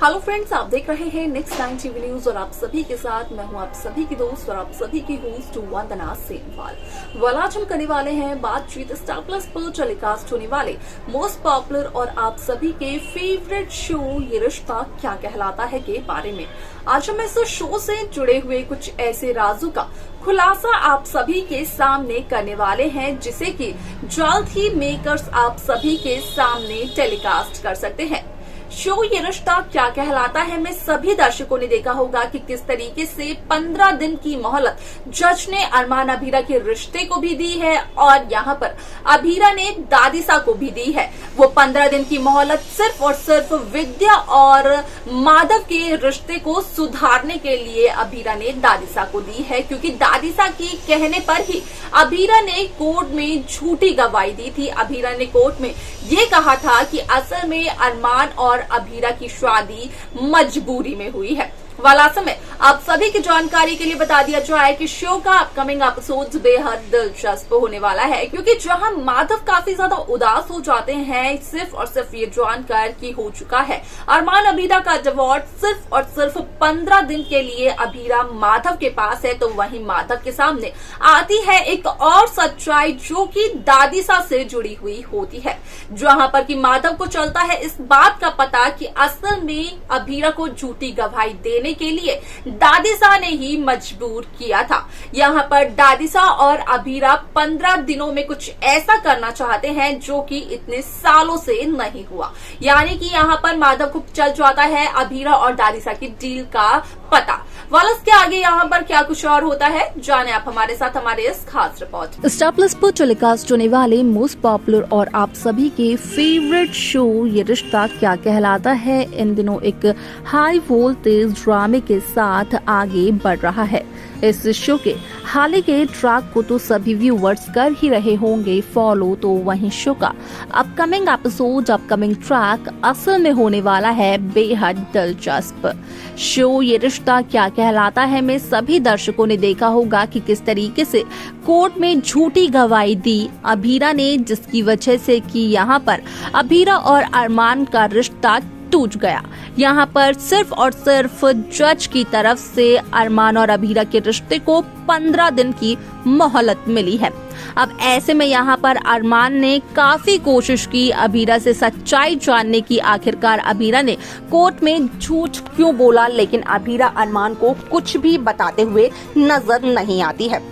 Hello friends, आप देख रहे हैं नेक्स्ट 9 टीवी न्यूज और आप सभी के साथ मैं हूं आप सभी की दोस्त और आप सभी की होस्ट वंदना सेनवाल। आज हम करने वाले हैं बातचीत स्टार प्लस पर टेलीकास्ट होने वाले मोस्ट पॉपुलर और आप सभी के फेवरेट शो ये रिश्ता क्या कहलाता है के बारे में। आज हम इस शो से जुड़े हुए कुछ ऐसे राजों का खुलासा आप सभी के सामने करने वाले हैं जिसे कि जल्द ही मेकर्स आप सभी के सामने टेलीकास्ट कर सकते हैं। शो ये रिश्ता क्या कहलाता है में सभी दर्शकों ने देखा होगा कि किस तरीके से 15 दिन की मोहलत जज ने अरमान अभीरा के रिश्ते को भी दी है और यहाँ पर अभीरा ने दादिसा को भी दी है। वो 15 दिन की मोहलत सिर्फ और सिर्फ विद्या और माधव के रिश्ते को सुधारने के लिए अभीरा ने दादिसा को दी है, क्योंकि दादिसा के कहने पर ही अभीरा ने कोर्ट में झूठी गवाही दी थी। अभीरा ने कोर्ट में ये कहा था कि असल में अरमान और अभीरा की शादी मजबूरी में हुई है। समय आप सभी की जानकारी के लिए बता दिया जाए कि शो का अपकमिंग एपिसोड बेहद दिलचस्प होने वाला है, क्योंकि जहां माधव काफी ज्यादा उदास हो जाते हैं सिर्फ और सिर्फ ये जानकर कि हो चुका है अरमान अभीरा का डिवोर्स सिर्फ और सिर्फ 15 दिन के लिए अभीरा माधव के पास है, तो वहीं माधव के सामने आती है एक और सच्चाई जो कि दादिसा से जुड़ी हुई होती है, जहां पर कि माधव को चलता है इस बात का पता कि असल में अभीरा को झूठी गवाही देने के लिए दादिसा ने ही मजबूर किया था। यहाँ पर दादिसा और अभीरा 15 दिनों में कुछ ऐसा करना चाहते हैं जो कि इतने सालों से नहीं हुआ, यानी कि यहाँ पर माधव को चल जाता है अभीरा और दादिसा की डील का पता। इसके आगे यहाँ पर क्या कुछ और होता है, जाने आप हमारे साथ हमारे इस खास रिपोर्ट। स्टार प्लस पर टेलीकास्ट होने वाले मोस्ट पॉपुलर और आप सभी के फेवरेट शो ये रिश्ता क्या कहलाता है इन दिनों एक हाई वोल्टेज ड्रामे के साथ आगे बढ़ रहा है। इस शो के हाल के ट्रैक को तो सभी व्यूवर्स कर ही रहे होंगे फॉलो, तो वहीं शो का अपकमिंग एपिसोड अपकमिंग ट्रैक असल में होने वाला है बेहद दिलचस्प। शो ये रिश्ता क्या कहलाता है में सभी दर्शकों ने देखा होगा कि किस तरीके से कोर्ट में झूठी गवाही दी अभीरा ने, जिसकी वजह से कि यहाँ पर अभीरा और अरमान का रिश्ता टूट गया। यहाँ पर सिर्फ और सिर्फ जज की तरफ से अरमान और अभीरा के रिश्ते को 15 दिन की मोहलत मिली है। अब ऐसे में यहाँ पर अरमान ने काफी कोशिश की अभीरा से सच्चाई जानने की। आखिरकार अभीरा ने कोर्ट में झूठ क्यों बोला, लेकिन अभीरा अरमान को कुछ भी बताते हुए नजर नहीं आती है।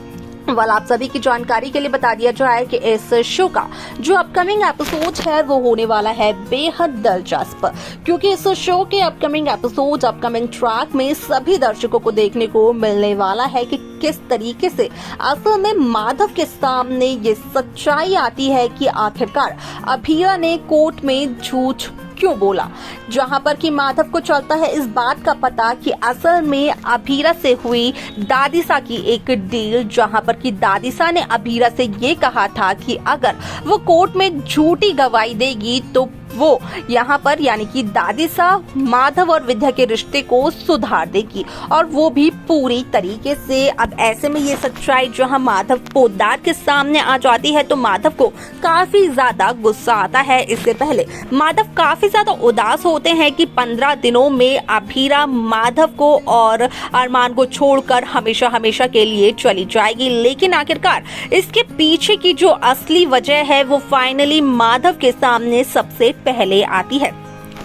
आप सभी की जानकारी के लिए बता दिया जाए कि इस शो का जो अपकमिंग एपिसोड है वो होने वाला है बेहद दिलचस्प, क्योंकि इस शो के अपकमिंग एपिसोड अपकमिंग ट्रैक में सभी दर्शकों को देखने को मिलने वाला है कि किस तरीके से असल में माधव के सामने ये सच्चाई आती है कि आखिरकार अभीरा ने कोर्ट में झूठ क्यों बोला, जहां पर कि माधव को चलता है इस बात का पता कि असल में अभीरा से हुई दादिसा की एक डील, जहां पर कि दादिसा ने अभीरा से ये कहा था कि अगर वो कोर्ट में झूठी गवाही देगी तो वो यहाँ पर यानी कि दादिसा माधव और विद्या के रिश्ते को सुधार देगी, और वो भी पूरी तरीके से। अब ऐसे में ये सच्चाई जहाँ माधव पोद्दार के सामने आ जाती है तो माधव को काफी ज्यादा गुस्सा आता है। इससे पहले माधव काफी ज्यादा उदास होते हैं कि 15 दिनों में अभीरा माधव को और अरमान को छोड़कर हमेशा हमेशा के लिए चली जाएगी, लेकिन आखिरकार इसके पीछे की जो असली वजह है वो फाइनली माधव के सामने सबसे पहले आती है,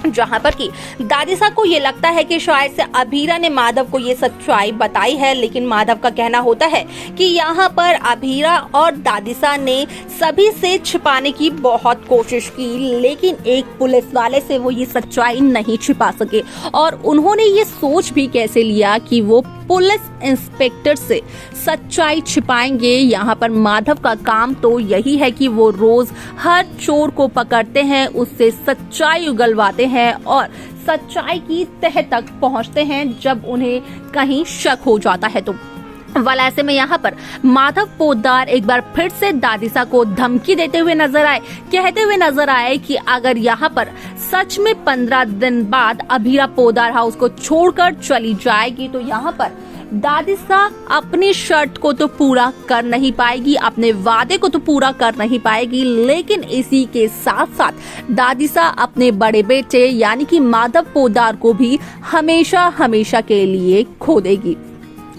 जहां पर कि दादिसा को ये लगता है कि शायद से अभीरा ने माधव को ये सच्चाई बताई है, लेकिन माधव का कहना होता है कि यहाँ पर अभीरा और दादिसा ने सभी से छिपाने की बहुत कोशिश की, लेकिन एक पुलिस वाले से वो ये सच्चाई नहीं छिपा सके। और उन्होंने ये सोच भी कैसे लिया कि वो पुलिस इंस्पेक्टर से सच्चाई छिपाएंगे। यहाँ पर माधव का काम तो यही है कि वो रोज हर चोर को पकड़ते हैं, उससे सच्चाई उगलवाते हैं और सच्चाई की तह तक पहुँचते हैं जब उन्हें कहीं शक हो जाता है तो। ऐसे में यहाँ पर माधव पोद्दार एक बार फिर से दादिसा को धमकी देते हुए नजर आए, कहते हुए नजर आए कि अगर यहाँ पर सच में 15 दिन बाद अभीरा पोद्दार हाउस को छोड़कर चली जाएगी तो यहाँ पर दादिसा अपनी शर्त को तो पूरा कर नहीं पाएगी, अपने वादे को तो पूरा कर नहीं पाएगी, लेकिन इसी के साथ साथ दादिसा अपने बड़े बेटे यानी कि माधव पोद्दार को भी हमेशा हमेशा के लिए खो देगी।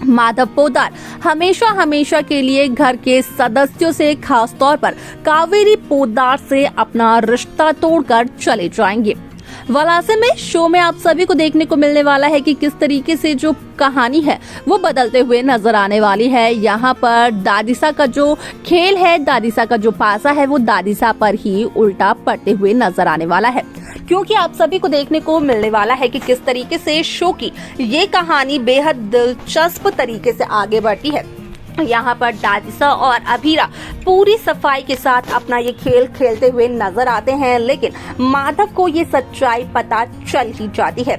माधव पोद्दार हमेशा हमेशा के लिए घर के सदस्यों से, खास तौर पर कावेरी पोद्दार से अपना रिश्ता तोड़कर चले जाएंगे। वलासे में शो में आप सभी को देखने को मिलने वाला है कि किस तरीके से जो कहानी है वो बदलते हुए नजर आने वाली है। यहाँ पर दादिसा का जो खेल है, दादिसा का जो पासा है, वो दादिसा पर ही उल्टा पड़ते हुए नजर आने वाला है, क्योंकि आप सभी को देखने को मिलने वाला है कि किस तरीके से शो की ये कहानी बेहद दिलचस्प तरीके से आगे बढ़ती है। यहाँ पर दादिसा और अभीरा पूरी सफाई के साथ अपना ये खेल खेलते हुए नजर आते हैं, लेकिन माधव को ये सच्चाई पता चल ही जाती है,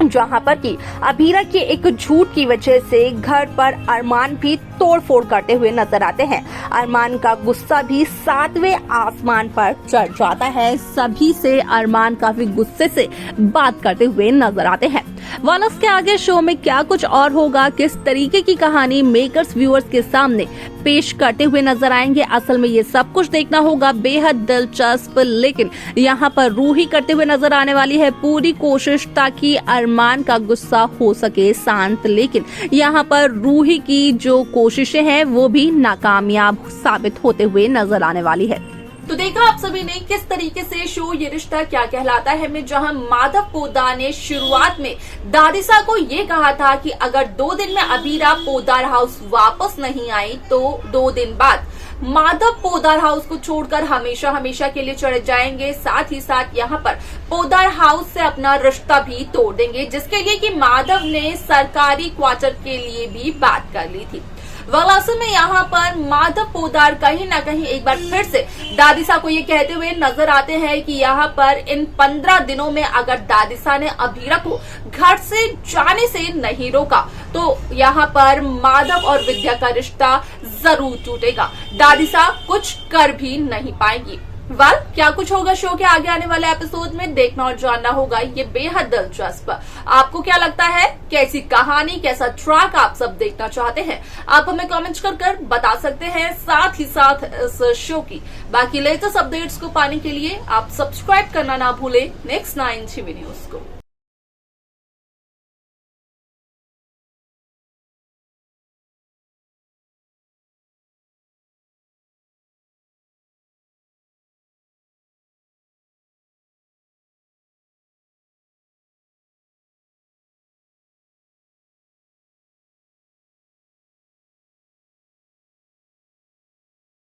जहाँ पर कि अभीरा के एक झूठ की वजह से घर पर अरमान भी तोड़फोड़ करते हुए नजर आते हैं। अरमान का गुस्सा भी 7वें आसमान पर चढ़ जाता है। सभी से अरमान काफी गुस्से से बात करते हुए नजर आते हैं। वालस के आगे शो में क्या कुछ और होगा, किस तरीके की कहानी मेकर्स व्यूअर्स के सामने पेश करते हुए नजर आएंगे, असल में ये सब कुछ देखना होगा बेहद दिलचस्प। लेकिन यहाँ पर रूही करते हुए नजर आने वाली है पूरी कोशिश ताकि अरमान का गुस्सा हो सके शांत, लेकिन यहाँ पर रूही की जो कोशिशें हैं वो भी नाकामयाब साबित होते हुए नजर आने वाली है। तो देखा आप सभी ने किस तरीके से शो ये रिश्ता क्या कहलाता है में जहां माधव पोद्दार ने शुरुआत में दादिसा को ये कहा था कि अगर 2 दिन में अभीरा पोद्दार हाउस वापस नहीं आई तो 2 दिन बाद माधव पोद्दार हाउस को छोड़कर हमेशा हमेशा के लिए चले जाएंगे। साथ ही साथ यहाँ पर पोद्दार हाउस से अपना रिश्ता भी तोड़ देंगे, जिसके लिए कि माधव ने सरकारी क्वार्टर के लिए भी बात कर ली थी। वलासे में यहाँ पर माधव पोद्दार कहीं ना कहीं एक बार फिर से दादिसा को ये कहते हुए नजर आते हैं कि यहाँ पर इन 15 दिनों में अगर दादिसा ने अभीरा को घर से जाने से नहीं रोका तो यहाँ पर माधव और विद्या का रिश्ता जरूर टूटेगा। दादिसा कुछ कर भी नहीं पाएंगी। क्या कुछ होगा शो के आगे आने वाले एपिसोड में, देखना और जानना होगा, ये बेहद दिलचस्प। आपको क्या लगता है, कैसी कहानी, कैसा ट्रैक आप सब देखना चाहते हैं, आप हमें कमेंट कर बता सकते हैं। साथ ही साथ इस शो की बाकी लेटेस्ट अपडेट्स को पाने के लिए आप सब्सक्राइब करना ना भूलें नेक्स्ट 9 टीवी न्यूज को।